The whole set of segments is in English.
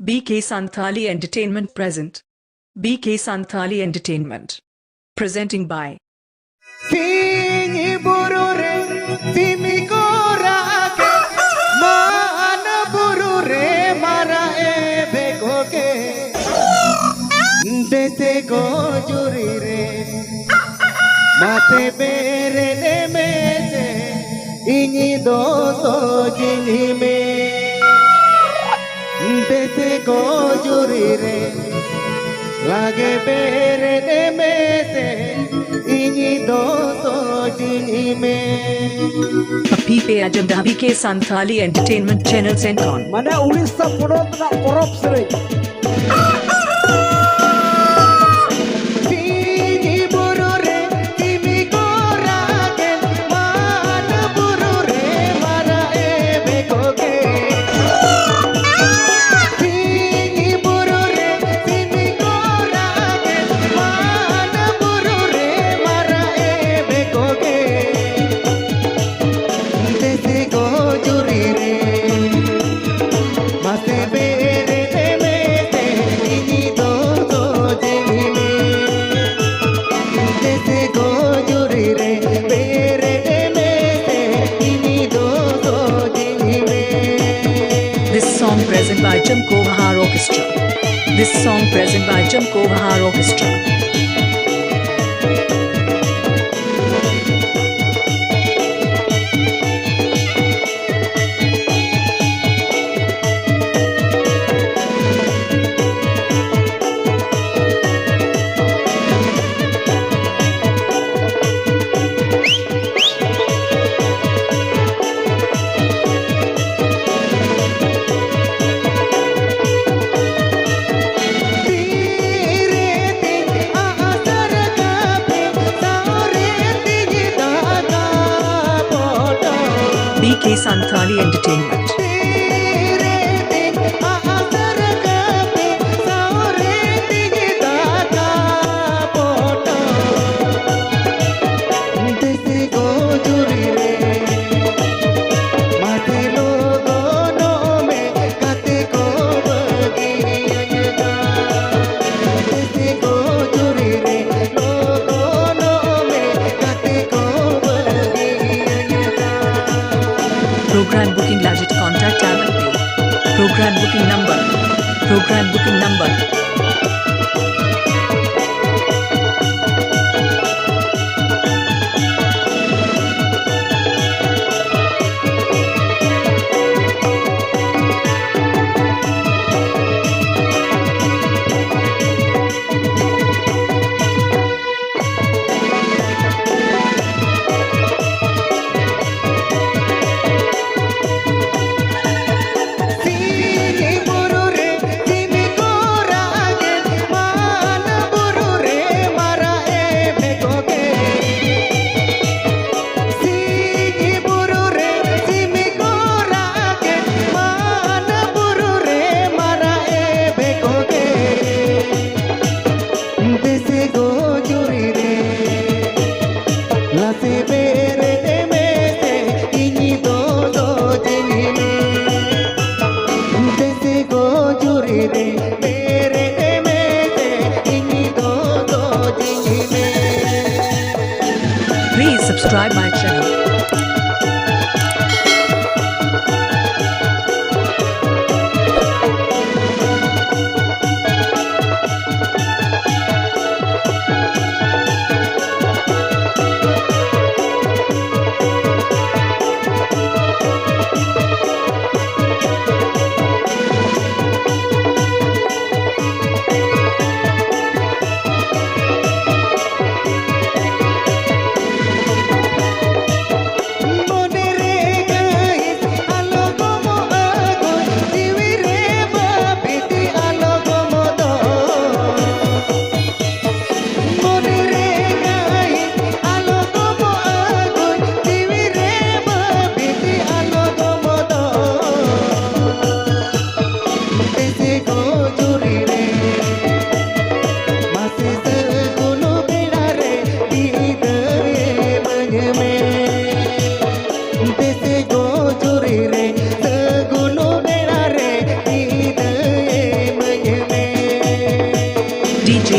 BK Santhali Entertainment present. BK Santhali Entertainment. Presenting by Sini burure, sini korake, mana burure mara e bekoke, dese ko juri re, mate bere ne mete, ini doso jini me, dese ko juri re, lage bere ne mete. Apipe Ajanda BK Santhali Entertainment Channel sent on. Mana Urissa Ponot na porop sere. This song present by Jamko Bahar Orchestra. This song present by Jamko Bahar Orchestra. BK Santhali Entertainment. Program booking legit contact Alan P. Program booking number. Program booking number. Please subscribe my channel.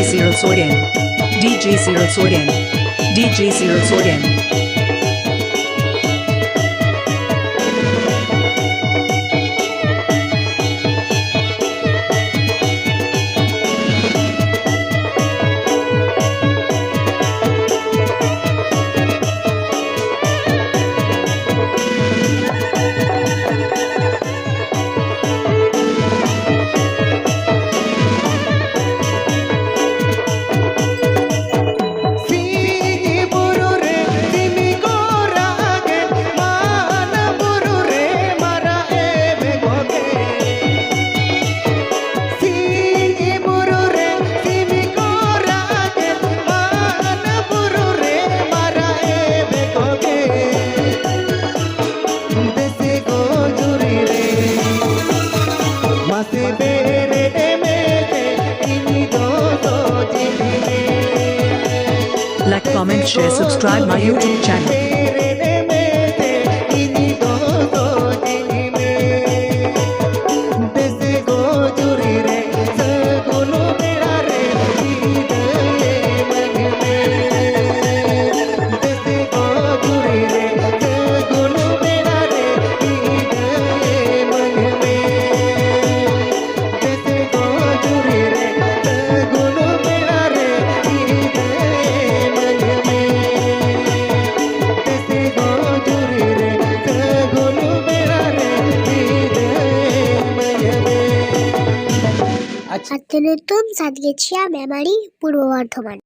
Cyril Soyen. DJ Cyril Soyen. DJ Cyril Soyen. Like, comment, share, subscribe my YouTube channel. আজকে নতুন সাত গেছি আমি আমারই পূর্ব বর্ধমান।